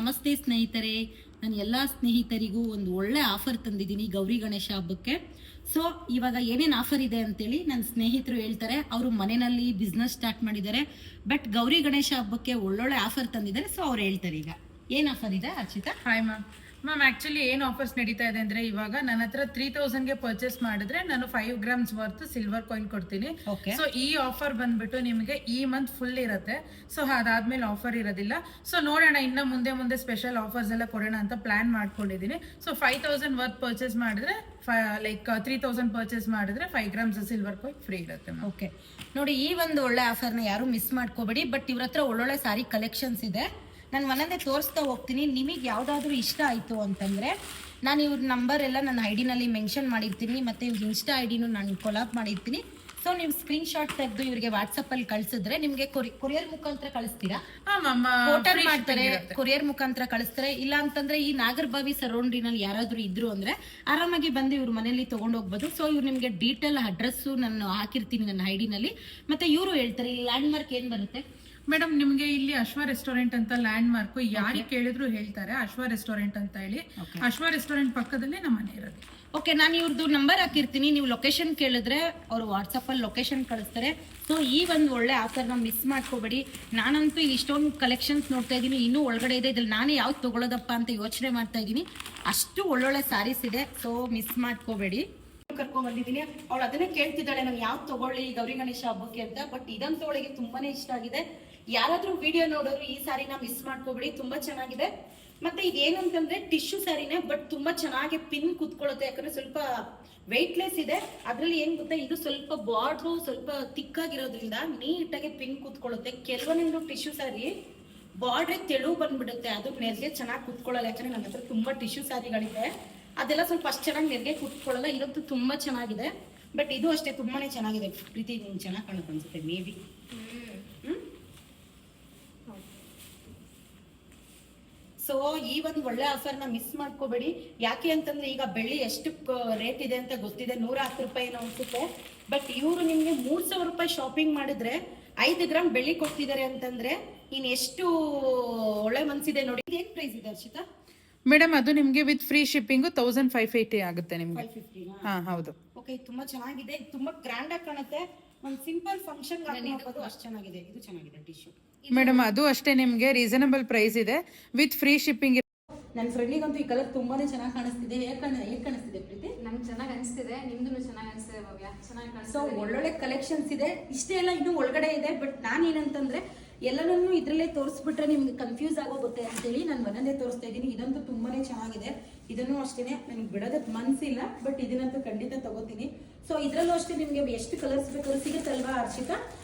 ನಮಸ್ತೆ ಸ್ನೇಹಿತರೆ. ನಾನು ಎಲ್ಲ ಸ್ನೇಹಿತರಿಗೂ ಒಂದು ಒಳ್ಳೆ ಆಫರ್ ತಂದಿದ್ದೀನಿ ಗೌರಿ ಗಣೇಶ ಹಬ್ಬಕ್ಕೆ. ಸೊ ಇವಾಗ ಏನೇನು ಆಫರ್ ಇದೆ ಅಂತೇಳಿ ನನ್ನ ಸ್ನೇಹಿತರು ಹೇಳ್ತಾರೆ. ಅವರು ಮನೆಯಲ್ಲಿ ಬಿಸ್ನೆಸ್ ಸ್ಟಾರ್ಟ್ ಮಾಡಿದ್ದಾರೆ, ಬಟ್ ಗೌರಿ ಗಣೇಶ ಹಬ್ಬಕ್ಕೆ ಒಳ್ಳೊಳ್ಳೆ ಆಫರ್ ತಂದಿದ್ದಾರೆ. ಸೊ ಅವ್ರು ಹೇಳ್ತಾರೆ ಈಗ ಏನು ಆಫರ್ ಇದೆ. Archita, hi ma'am. ಆಕ್ಚುಲಿ ಏನು ಆಫರ್ಸ್ ನಡೀತಾ ಇದೆ ಅಂದ್ರೆ, ಇವಾಗ ನನ್ನ ಹತ್ರ 3000ಗೆ ಪರ್ಚೇಸ್ ಮಾಡಿದ್ರೆ ನಾನು 5 ಗ್ರಾಮ್ಸ್ ವರ್ತ್ ಸಿಲ್ವರ್ ಕಾಯಿನ್ ಕೊಡ್ತೀನಿ. ಸೊ ಈ ಆಫರ್ ಬಂದ್ಬಿಟ್ಟು ನಿಮಗೆ ಈ ಮಂತ್ ಫುಲ್ ಇರುತ್ತೆ. ಸೊ ಅದಾದ್ಮೇಲೆ ಆಫರ್ ಇರೋದಿಲ್ಲ. ಸೊ ನೋಡೋಣ, ಇನ್ನ ಮುಂದೆ ಸ್ಪೆಷಲ್ ಆಫರ್ಸ್ ಎಲ್ಲ ಕೊಡೋಣ ಅಂತ ಪ್ಲಾನ್ ಮಾಡ್ಕೊಂಡಿದ್ದೀನಿ. ಸೊ 5000 ವರ್ತ್ ಪರ್ಚೇಸ್ ಮಾಡಿದ್ರೆ ಲೈಕ್ 3000 ಪರ್ಚೇಸ್ ಮಾಡಿದ್ರೆ 5 ಗ್ರಾಮ್ಸ್ ಸಿಲ್ವರ್ ಕಾಯಿನ್ ಫ್ರೀ ಇರುತ್ತೆ. ಓಕೆ ನೋಡಿ, ಈ ಒಂದು ಒಳ್ಳೆ ಆಫರ್ನ ಯಾರು ಮಿಸ್ ಮಾಡ್ಕೋಬೇಡಿ. ಬಟ್ ಇವ್ರ ಹತ್ರ ಒಳ್ಳೊಳ್ಳೆ ಸಾರಿ ಕಲೆಕ್ಷನ್ಸ್ ಇದೆ. ನಾನು ಒಂದೊಂದೇ ತೋರಿಸ್ತಾ ಹೋಗ್ತೀನಿ. ನಿಮಗೆ ಯಾವುದಾದ್ರೂ ಇಷ್ಟ ಆಯಿತು ಅಂತಂದರೆ ನಾನು ಇವ್ರ ನಂಬರ್ ಎಲ್ಲ ನನ್ನ ಐಡಿನಲ್ಲಿ ಮೆನ್ಷನ್ ಮಾಡಿರ್ತೀನಿ, ಮತ್ತು ಇವ್ರ ಇನ್ಸ್ಟಾ ಐಡಿನೂ ನಾನು ಕೊಲಾಬ್ ಮಾಡಿರ್ತೀನಿ. ಸೊ ನೀವು ಸ್ಕ್ರೀನ್ಶಾಟ್ ತೆಗೆದು ಇವರಿಗೆ ವಾಟ್ಸಪ್ಪಲ್ಲಿ ಕಳಿಸಿದ್ರೆ ನಿಮಗೆ ಕೊರಿಯರ್ ಮುಖಾಂತರ ಕಳಿಸ್ತೀರಾ, ಫೋಟೋ ಮಾಡ್ತಾರೆ, ಕೊರಿಯರ್ ಮುಖಾಂತರ ಕಳಿಸ್ತಾರೆ. ಇಲ್ಲ ಅಂತಂದ್ರೆ ಈ ನಾಗರಬಾವಿ ಸರೌಂಡಿನಲ್ಲಿ ಯಾರಾದರೂ ಇದ್ರು ಅಂದ್ರೆ ಆರಾಮಾಗಿ ಬಂದು ಇವ್ರ ಮನೆಯಲ್ಲಿ ತಗೊಂಡೋಗ್ಬೋದು. ಸೊ ಇವ್ರು ನಿಮಗೆ ಡೀಟೇಲ್ ಅಡ್ರೆಸ್ಸು ನಾನು ಹಾಕಿರ್ತೀನಿ ನನ್ನ ಐಡಿನಲ್ಲಿ. ಮತ್ತೆ ಇವರು ಹೇಳ್ತಾರೆ ಈ ಲ್ಯಾಂಡ್ ಮಾರ್ಕ್ ಏನು ಬರುತ್ತೆ ಮೇಡಮ್. ನಿಮ್ಗೆ ಇಲ್ಲಿ ಅಶ್ವ ರೆಸ್ಟೋರೆಂಟ್ ಅಂತ ಲ್ಯಾಂಡ್ ಮಾರ್ಕ್ ಯಾರಿಗೆ ಕೇಳಿದ್ರು ಹೇಳ್ತಾರೆ, ಅಶ್ವ ರೆಸ್ಟೋರೆಂಟ್ ಅಂತ ಹೇಳಿ. ಅಶ್ವ ರೆಸ್ಟೋರೆಂಟ್ ಪಕ್ಕದಲ್ಲೇ ನಮ್ಮ ಮನೆ ಇರೋದು. ಓಕೆ, ನಾನು ಇವ್ರದ್ದು ನಂಬರ್ ಹಾಕಿರ್ತೀನಿ. ನೀವು ಲೊಕೇಶನ್ ಕೇಳಿದ್ರೆ ಅವರು ವಾಟ್ಸಪ್ಪಲ್ಲಿ ಲೊಕೇಶನ್ ಕಳಿಸ್ತಾರೆ. ಸೊ ಈ ಒಂದು ಒಳ್ಳೆ ಆಫರ್ನ ಮಿಸ್ ಮಾಡ್ಕೋಬೇಡಿ. ನಾನಂತೂ ಇಲ್ಲಿ ಇಷ್ಟೊಂದು ಕಲೆಕ್ಷನ್ಸ್ ನೋಡ್ತಾ ಇದ್ದೀನಿ, ಇನ್ನೂ ಒಳಗಡೆ ಇದೆ. ಇದ್ರಲ್ಲಿ ನಾನೇ ಯಾವ್ದು ತೊಗೊಳೋದಪ್ಪ ಅಂತ ಯೋಚನೆ ಮಾಡ್ತಾ ಇದ್ದೀನಿ. ಅಷ್ಟು ಒಳ್ಳೊಳ್ಳೆ ಸ್ಯಾರೀಸ್ ಇದೆ. ಸೊ ಮಿಸ್ ಮಾಡ್ಕೋಬೇಡಿ. ಕರ್ಕೊಂಡ್ ಬಂದಿದ್ದೀನಿ. ಅವಳು ಅದನ್ನೇ ಕೇಳ್ತಿದ್ದಾಳೆ, ನಾನು ಯಾವ್ದು ತಗೊಳ್ಳಿ ಗೌರಿ ಗಣೇಶ ಹಬ್ಬಕ್ಕೆ ಅಂತ. ಬಟ್ ಇದಂತೂ ಅವಳಿಗೆ ತುಂಬಾನೇ ಇಷ್ಟ ಆಗಿದೆ. ಯಾರಾದ್ರೂ ವಿಡಿಯೋ ನೋಡೋರು ಈ ಸಾರಿನ ಮಿಸ್ ಮಾಡ್ಕೋಬೇಡಿ, ತುಂಬಾ ಚೆನ್ನಾಗಿದೆ. ಮತ್ತೆ ಇದೇನಂತಂದ್ರೆ ಟಿಶ್ಯೂ ಸ್ಯಾರಿನೇ, ಬಟ್ ತುಂಬಾ ಚೆನ್ನಾಗಿ ಪಿನ್ ಕುತ್ಕೊಳ್ಳುತ್ತೆ. ಯಾಕಂದ್ರೆ ಸ್ವಲ್ಪ ವೆಯ್ಟ್ಲೆಸ್ ಇದೆ. ಅದ್ರಲ್ಲಿ ಏನ್ ಗೊತ್ತಾ, ಇದು ಸ್ವಲ್ಪ ಬಾರ್ಡ್ರು ಸ್ವಲ್ಪ ತಿಕ್ಕಾಗಿರೋದ್ರಿಂದ ನೀಟಾಗಿ ಪಿನ್ ಕುತ್ಕೊಳ್ಳುತ್ತೆ. ಕೆಲವೊಂದು ಟಿಶ್ಯೂ ಸ್ಯಾರಿ ಬಾರ್ಡ್ರೆ ತೆಳು ಬಂದ್ಬಿಡುತ್ತೆ, ಅದು ನೆರಿಗೆ ಚೆನ್ನಾಗಿ ಕುತ್ಕೊಳ್ಳಲ್ಲ. ಯಾಕಂದ್ರೆ ನನ್ನ ಹತ್ರ ತುಂಬಾ ಟಿಶ್ಯೂ ಸ್ಯಾರಿಗಳಿದೆ, ಅದೆಲ್ಲ ಸ್ವಲ್ಪ ಅಷ್ಟು ಚೆನ್ನಾಗಿ ನೆರಿಗೆ ಕುತ್ಕೊಳ್ಳಲ್ಲ. ಇರೋದು ತುಂಬಾ ಚೆನ್ನಾಗಿದೆ. ಬಟ್ ಇದು ಅಷ್ಟೇ ತುಂಬಾನೇ ಚೆನ್ನಾಗಿದೆ. ಪ್ರೀತಿ ನಿಮ್ಗೆ ಚೆನ್ನಾಗಿ ಕಾಣುತ್ತೆ ಅನ್ಸುತ್ತೆ ಮೇ ಬಿ. ಸೊ ಈ ಒಂದು ಒಳ್ಳೆ ಆಫರ್ನ ಮಿಸ್ ಮಾಡ್ಕೋಬೇಡಿ. ಯಾಕೆ ಅಂತಂದ್ರೆ ಈಗ ಬೆಳ್ಳಿ ಎಷ್ಟು ರೇಟ್ ಇದೆ ಅಂತ ಗೊತ್ತಿದೆ, 110 ರೂಪಾಯಿ ಅನ್ಸುತ್ತೆ. ಬಟ್ ಇವರು ನಿಮ್ಗೆ 3000 ರೂಪಾಯಿ ಶಾಪಿಂಗ್ ಮಾಡಿದ್ರೆ 5 ಗ್ರಾಮ್ ಬೆಳ್ಳಿ ಕೊಡ್ತಿದ್ದಾರೆ ಅಂತಂದ್ರೆ ಇನ್ ಎಷ್ಟು ಒಳ್ಳೆ ಮನ್ಸಿದೆ ನೋಡಿ. ಏನ್ ಪ್ರೈಸ್ ಇದೆ ಅರ್ಷಿತಾ? ಮೇಡಮ್ ಅದು ನಿಮ್ಗೆ ವಿತ್ ಫ್ರೀ ಶಿಪ್ಪಿಂಗ್ 1580 ಆಗುತ್ತೆ ನಿಮ್ಗೆ. 550. ಹಾ ಹೌದು. ಓಕೆ, ತುಂಬಾ ಚೆನ್ನಾಗಿದೆ, ತುಂಬಾ ಗ್ರ್ಯಾಂಡ್ ಆಗಿ ಕಾಣುತ್ತೆ. ಒಂದು ಸಿಂಪಲ್ ಫಂಕ್ಷನ್ ಹಾಕೋದು ಅಷ್ಟು ಚೆನ್ನಾಗಿದೆ. ಇದು ಚೆನ್ನಾಗಿದೆ ಟಿಶ್ಯೂ. ಮೇಡಮ್ ಅದು ಅಷ್ಟೇ ನಿಮ್ಗೆ ರೀಸನಬಲ್ ಪ್ರೈಸ್ ಇದೆ, ವಿತ್ ಫ್ರೀ ಶಿಪ್ಪಿಂಗ್. ನನ್ನ ಫ್ರೆಂಡಿಗಂತೂ ಈ ಕಲರ್ ತುಂಬಾನೇ ಚೆನ್ನಾಗಿ ಕಾಣಿಸ್ತಿದೆ. ಹೇಗೆ ಕಾಣಿಸ್ತಿದೆ ಪ್ರೀತಿ? ನಮ್ಗೆ ಚೆನ್ನಾಗಿ ಅನಿಸ್ತಿದೆ, ನಿಮ್ದು ಚೆನ್ನಾಗಿ ಅನಿಸ್ತಿದೆ ಭವ್ಯ, ಚೆನ್ನಾಗಿ ಕಾಣಿಸ್ತಿದೆ. ಸೊ ಒಳ್ಳೊಳ್ಳೆ ಕಲೆಕ್ಷನ್ಸ್ ಇದೆ. ಇಷ್ಟೇ ಎಲ್ಲ ಇನ್ನೂ ಒಳಗಡೆ ಇದೆ. ಬಟ್ ನಾನೇನಂತಂದ್ರೆ ಎಲ್ಲನೂ ಇದ್ರಲ್ಲೇ ತೋರಿಸ್ಬಿಟ್ರೆ ನಿಮ್ಗೆ ಕನ್ಫ್ಯೂಸ್ ಆಗೋಗುತ್ತೆ ಅಂತೇಳಿ ನಾನು ಒಂದೊಂದೇ ತೋರಿಸ್ತಾ ಇದ್ದೀನಿ. ಇದಂತೂ ತುಂಬಾನೇ ಚೆನ್ನಾಗಿದೆ. ಇದನ್ನು ಅಷ್ಟೇನೆ ನನಗೆ ಬಿಡೋದಕ್ಕೆ ಮನ್ಸಿಲ್ಲ, ಬಟ್ ಇದನ್ನಂತೂ ಖಂಡಿತ ತಗೋತೀನಿ. ಸೊ ಇದ್ರಲ್ಲೂ ಅಷ್ಟೇ ನಿಮ್ಗೆ ಎಷ್ಟು ಕಲರ್ಸ್ ಬೇಕಾದ್ರೂ ಸಿಗುತ್ತಲ್ವಾ ಅರ್ಷಿತಾ?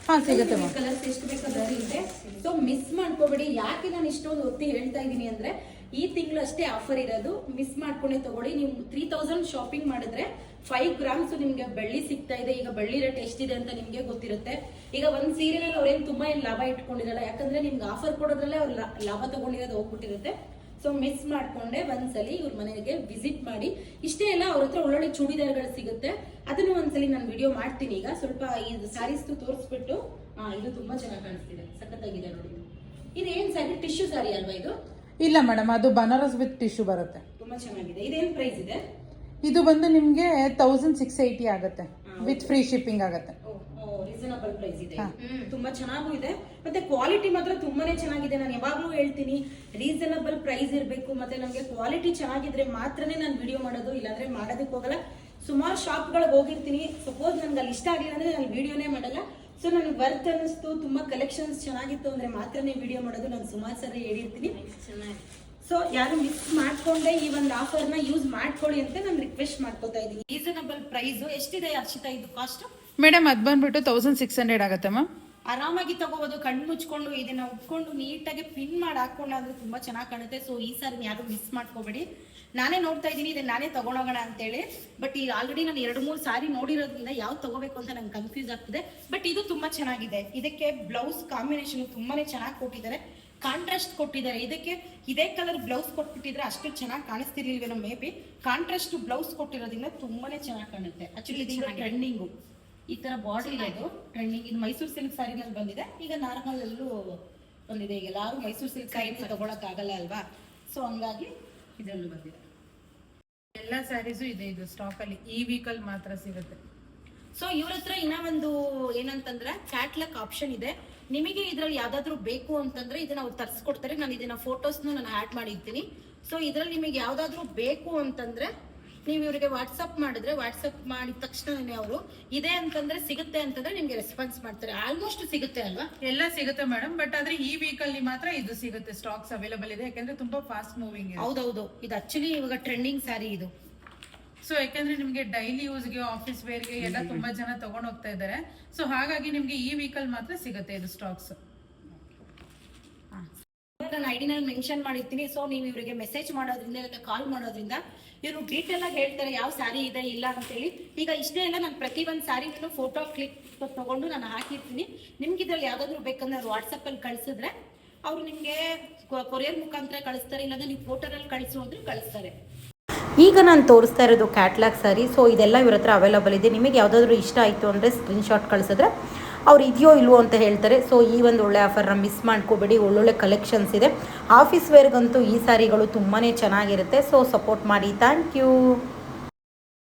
ಸಿಗುತ್ತೆ. ಕಲರ್ಸ್ ಎಷ್ಟು ಬೇಕಾದ್ರೂ ಸಿಗುತ್ತೆ. ಸೊ ಮಿಸ್ ಮಾಡ್ಕೋಬೇಡಿ. ಯಾಕೆ ನಾನು ಇಷ್ಟೊಂದು ಒತ್ತಿ ಹೇಳ್ತಾ ಇದ್ದೀನಿ ಅಂದ್ರೆ, ಈ ತಿಂಗಳು ಅಷ್ಟೇ ಆಫರ್ ಇರೋದು, ಮಿಸ್ ಮಾಡ್ಕೊಂಡೇ ತಗೊಳ್ಳಿ. ನೀವು 3000 ಶಾಪಿಂಗ್ ಮಾಡಿದ್ರೆ 5 ಗ್ರಾಮ್ಸ್ ನಿಮ್ಗೆ ಬೆಳ್ಳಿ ಸಿಗ್ತಾ ಇದೆ. ಈಗ ಬೆಳ್ಳಿ ರೇಟ್ ಎಷ್ಟಿದೆ ಅಂತ ನಿಮ್ಗೆ ಗೊತ್ತಿರುತ್ತೆ. ಈಗ ಒಂದ್ ಸೀರೆನಲ್ಲಿ ಅವ್ರೇನ್ ತುಂಬಾ ಏನ್ ಲಾಭ ಇಟ್ಕೊಂಡಿರಲ್ಲ, ಯಾಕಂದ್ರೆ ನಿಮ್ಗೆ ಆಫರ್ ಕೊಡೋದ್ರಲ್ಲೇ ಅವ್ರು ಲಾಭ ತಗೊಂಡಿರೋದು ಹೋಗ್ಬಿಟ್ಟಿರುತ್ತೆ. ಸೊ ಮಿಸ್ ಮಾಡ್ಕೊಂಡೆ ಒಂದ್ಸಲಿ ಇವ್ರ ಮನೆಗೆ ವಿಸಿಟ್ ಮಾಡಿ. ಇಷ್ಟೇ ಎಲ್ಲ ಅವ್ರ ಹತ್ರ ಒಳ್ಳೊಳ್ಳೆ ಚೂಡಿದಾರ್ಗಳು ಸಿಗುತ್ತೆ. ಅದನ್ನು ಒಂದ್ಸಲಿ ನಾನು ವಿಡಿಯೋ ಮಾಡ್ತೀನಿ. ಈಗ ಸ್ವಲ್ಪ ಈ ಸ್ಯಾರೀಸ್ ತೋರಿಸ್ಬಿಟ್ಟು, ಇದು ತುಂಬಾ ಚೆನ್ನಾಗಿ ಕಾಣಿಸ್ತಿದೆ, ಸಖತ್ತಾಗಿದೆ ನೋಡಿ. ಇದು ಏನ್ ಸ್ಯಾರಿ? ಟಿಶ್ಯೂ ಸ್ಯಾರಿ ಅಲ್ವಾ ಇದು? ಇಲ್ಲ ಮೇಡಮ್, ಅದು ಬನಾರಸ್ ವಿತ್ ಟಿಶ್ಯೂ ಬರುತ್ತೆ. ತುಂಬಾ ಚೆನ್ನಾಗಿದೆ. ಇದೇನ್ ಪ್ರೈಸ್ ಇದೆ? ಇದು ಬಂದು ನಿಮ್ಗೆ 1680 ಆಗುತ್ತೆ, ವಿತ್ ಫ್ರೀ ಶಿಪ್ಪಿಂಗ್ ಆಗುತ್ತೆ. ರೀಸನಬಲ್ ಪ್ರೈಸ್ ಇದೆ. ತುಂಬಾ ಚೆನ್ನಾಗೂ ಇದೆ. ಮತ್ತೆ ಕ್ವಾಲಿಟಿ ಮಾತ್ರ ತುಂಬಾನೇ ಚೆನ್ನಾಗಿದೆ. ನಾನು ಯಾವಾಗ್ಲೂ ಹೇಳ್ತೀನಿ, ರೀಸನಬಲ್ ಪ್ರೈಸ್ ಇರಬೇಕು, ಮತ್ತೆ ನಮ್ಗೆ ಕ್ವಾಲಿಟಿ ಚೆನ್ನಾಗಿದ್ರೆ ಮಾತ್ರನೇ ನಾನು ವಿಡಿಯೋ ಮಾಡೋದು, ಇಲ್ಲಾಂದ್ರೆ ಮಾಡೋದಕ್ಕೆ ಹೋಗಲ್ಲ. ಸುಮಾರು ಶಾಪ್ಗಳಿಗೆ ಹೋಗಿರ್ತೀನಿ, ಸಪೋಸ್ ನನ್ಗೆ ಅಲ್ಲಿ ಇಷ್ಟ ಆಗಿಲ್ಲ ಅಂದ್ರೆ ನಾನು ವಿಡಿಯೋನೇ ಮಾಡಲ್ಲ. ಸೊ ನನಗೆ ವರ್ತ್ ಅನ್ನಿಸ್ತು, ತುಂಬಾ ಕಲೆಕ್ಷನ್ಸ್ ಚೆನ್ನಾಗಿತ್ತು ಅಂದ್ರೆ ಮಾತ್ರನೇ ವಿಡಿಯೋ ಮಾಡೋದು. ನಾನು ಸುಮಾರು ಸರಿ ಹೇಳಿರ್ತೀನಿ. ಸೊ ಯಾರು ಮಿಸ್ ಮಾಡ್ಕೊಂಡೆ ಈ ಒಂದು ಆಫರ್ನ ಯೂಸ್ ಮಾಡ್ಕೊಳ್ಳಿ ಅಂತ ನಾನು ರಿಕ್ವೆಸ್ಟ್ ಮಾಡ್ಕೋತಾ ಇದ್ದೀನಿ. ರೀಸನಬಲ್ ಪ್ರೈಸ್ ಎಷ್ಟಿದೆ ಅರ್ಷಿತಾ ಇದು ಕಾಸ್ಟ್? ಮೇಡಮ್ ಅದು ಬಂದ್ಬಿಟ್ಟು 1600 ಆಗುತ್ತೆ ಮ್ಯಾಮ್. ಆರಾಮಾಗಿ ತಗೋಬಹುದು. ಕಣ್ಣು ಮುಚ್ಕೊಂಡು ಇದನ್ನ ಉಟ್ಕೊಂಡು ನೀಟಾಗಿ ಪಿನ್ ಮಾಡಿ ಹಾಕೊಂಡಾದ್ರೆ ತುಂಬಾ ಚೆನ್ನಾಗಿ ಕಾಣುತ್ತೆ. ಸೊ ಈ ಸಾರಿ ಯಾರು ಮಿಸ್ ಮಾಡ್ಕೋಬೇಡಿ. ನಾನೇ ನೋಡ್ತಾ ಇದ್ದೀನಿ, ಇದನ್ನ ನಾನೇ ತಗೊಂಡೋಗೋಣ ಅಂತೇಳಿ. ಬಟ್ ಈಗ ಆಲ್ರೆಡಿ ನಾನು 2-3 ಸಾರಿ ನೋಡಿರೋದ್ರಿಂದ ಯಾವ್ದು ತಗೋಬೇಕು ಅಂತ ನಂಗೆ ಕನ್ಫ್ಯೂಸ್ ಆಗ್ತಿದೆ. ಬಟ್ ಇದು ತುಂಬಾ ಚೆನ್ನಾಗಿದೆ. ಇದಕ್ಕೆ ಬ್ಲೌಸ್ ಕಾಂಬಿನೇಷನ್ ತುಂಬಾನೇ ಚೆನ್ನಾಗಿ ಕೊಟ್ಟಿದ್ದಾರೆ, ಕಾಂಟ್ರಾಸ್ಟ್ ಕೊಟ್ಟಿದ್ದಾರೆ. ಇದಕ್ಕೆ ಇದೇ ಕಲರ್ ಬ್ಲೌಸ್ ಕೊಟ್ಬಿಟ್ಟಿದ್ರೆ ಅಷ್ಟು ಚೆನ್ನಾಗಿ ಕಾಣಿಸ್ತಿರ್ಲಿಲ್ವೇನೋ ಮೇ ಬಿ. ಕಾಂಟ್ರಾಸ್ಟ್ ಬ್ಲೌಸ್ ಕೊಟ್ಟಿರೋದ್ರಿಂದ ತುಂಬಾನೇ ಚೆನ್ನಾಗಿ ಕಾಣುತ್ತೆ. ಆಕ್ಚುಲಿ ಇದು ಟ್ರೆಂಡಿಂಗು, ಈ ತರ ಬಾಡಿ ಇದು ಟ್ರೆಂಡಿಂಗ್. ಇದು ಮೈಸೂರು ಸಿಲ್ಕ್ ಸ್ಯಾರಿನಲ್ಲಿ ಬಂದಿದೆ. ಈಗ ನಾರ್ಮಲ್ ಎಲ್ಲೂ ಬಂದಿದೆ. ಈಗ ಎಲ್ಲಾರು ಮೈಸೂರು ಸಿಲ್ಕ್ ಸ್ಯಾರಿ ತಗೊಳಕ್ ಆಗಲ್ಲ ಅಲ್ವಾ? ಸೊ ಹಂಗಾಗಿ ಇದರಲ್ಲಿ ಬಂದಿದೆ. ಎಲ್ಲ ಸ್ಯಾರೀಸು ಇದೆ ಇದು ಸ್ಟಾಕ್ ಅಲ್ಲಿ, ಈ ವೀಕಲ್ ಮಾತ್ರ ಸಿಗುತ್ತೆ. ಸೊ ಇವ್ರ ಹತ್ರ ಇನ್ನ ಒಂದು ಏನಂತಂದ್ರೆ ಕ್ಯಾಟ್ಲಾಗ್ ಆಪ್ಷನ್ ಇದೆ. ನಿಮಗೆ ಇದ್ರಲ್ಲಿ ಯಾವ್ದಾದ್ರು ಬೇಕು ಅಂತಂದ್ರೆ ಇದನ್ನ ಅವ್ರು ತರಿಸ್ಕೊಡ್ತಾರೆ. ನಾನು ಇದನ್ನ ಫೋಟೋಸ್ನು ನಾನು ಆ್ಯಡ್ ಮಾಡಿರ್ತೀನಿ. ಸೊ ಇದ್ರಲ್ಲಿ ನಿಮಗೆ ಯಾವ್ದಾದ್ರು ಬೇಕು ಅಂತಂದ್ರೆ ನೀವು ಇವರಿಗೆ ವಾಟ್ಸಪ್ ಮಾಡಿದ್ರೆ, ವಾಟ್ಸಪ್ ಮಾಡಿದ ತಕ್ಷಣನೇ ಅವರು ಇದೆ ಅಂತಂದ್ರೆ ಸಿಗುತ್ತೆ ಅಂತಂದ್ರೆ ನಿಮ್ಗೆ ರೆಸ್ಪಾನ್ಸ್ ಮಾಡ್ತಾರೆ. ಆಲ್ಮೋಸ್ಟ್ ಸಿಗುತ್ತೆ ಅಲ್ವಾ? ಎಲ್ಲ ಸಿಗುತ್ತೆ ಮೇಡಮ್, ಬಟ್ ಆದ್ರೆ ಈ ವೀಕಲ್ ಮಾತ್ರ ಇದು ಸಿಗುತ್ತೆ, ಸ್ಟಾಕ್ಸ್ ಅವೈಲೇಬಲ್ ಇದೆ, ಯಾಕಂದ್ರೆ ತುಂಬಾ ಫಾಸ್ಟ್ ಮೂವಿಂಗ್ ಇದೆ. ಹೌದೌದು, ಇದು ಆಕ್ಚುಲಿ ಇವಾಗ ಟ್ರೆಂಡಿಂಗ್ ಸ್ಯಾರಿ ಇದು. ಸೊ ಯಾಕಂದ್ರೆ ನಿಮ್ಗೆ ಡೈಲಿ ಯೂಸ್ಗೆ, ಆಫೀಸ್ ವೇರ್ಗೆ ಎಲ್ಲ ತುಂಬಾ ಜನ ತಗೊಂಡ್ ಹೋಗ್ತಾ ಇದ್ದಾರೆ. ಸೊ ಹಾಗಾಗಿ ನಿಮ್ಗೆ ಈ ವೀಕಲ್ ಮಾತ್ರ ಸಿಗುತ್ತೆ ಇದು ಸ್ಟಾಕ್ಸ್. ನಾನು ಐಡಿನಲ್ಲಿ ಮೆನ್ಷನ್ ಮಾಡಿರ್ತೀನಿ. ಸೊ ನೀವು ಇವರಿಗೆ ಮೆಸೇಜ್ ಮಾಡೋದ್ರಿಂದ ಇಲ್ಲ ಕಾಲ್ ಮಾಡೋದ್ರಿಂದ ಇವರು ಡೀಟೇಲ್ ಆಗಿ ಹೇಳ್ತಾರೆ ಯಾವ ಸ್ಯಾರಿ ಇದೆ ಇಲ್ಲ ಅಂತೇಳಿ. ಈಗ ಇಷ್ಟೇ ಎಲ್ಲ ನಾನು ಪ್ರತಿ ಒಂದು ಸ್ಯಾರಿನೂ ಫೋಟೋ ಕ್ಲಿಕ್ ತಗೊಂಡು ನಾನು ಹಾಕಿರ್ತೀನಿ. ನಿಮ್ಗೆ ಇದ್ರಲ್ಲಿ ಯಾವ್ದಾದ್ರು ಬೇಕಂದ್ರೆ ಅವ್ರು ವಾಟ್ಸಪ್ಪಲ್ಲಿ ಕಳಿಸಿದ್ರೆ ಅವರು ನಿಮಗೆ ಕೊರಿಯರ್ ಮುಖಾಂತರ ಕಳಿಸ್ತಾರೆ, ಇಲ್ಲಾಂದ್ರೆ ನೀವು ಫೋಟೋದಲ್ಲಿ ಕಳಿಸು ಅಂದ್ರೆ ಕಳಿಸ್ತಾರೆ. ಈಗ ನಾನು ತೋರಿಸ್ತಾ ಇರೋದು ಕ್ಯಾಟ್ಲಾಗ್ ಸ್ಯಾರಿ. ಸೊ ಇದೆಲ್ಲ ಇವ್ರ ಹತ್ರ ಅವೈಲಬಲ್ ಇದೆ. ನಿಮಗೆ ಯಾವುದಾದ್ರೂ ಇಷ್ಟ ಆಯಿತು ಅಂದರೆ ಸ್ಕ್ರೀನ್ಶಾಟ್ ಕಳಿಸಿದ್ರೆ ಅವ್ರು ಇದೆಯೋ ಇಲ್ವೋ ಅಂತ ಹೇಳ್ತಾರೆ. ಸೊ ಈ ಒಂದು ಒಳ್ಳೆ ಆಫರ್ನ ಮಿಸ್ ಮಾಡ್ಕೋಬೇಡಿ. ಒಳ್ಳೊಳ್ಳೆ ಕಲೆಕ್ಷನ್ಸ್ ಇದೆ. ಆಫೀಸ್ ವೇರ್ಗಂತೂ ಈ ಸ್ಯಾರಿಗಳು ತುಂಬಾ ಚೆನ್ನಾಗಿರುತ್ತೆ. ಸೊ ಸಪೋರ್ಟ್ ಮಾಡಿ. Thank you.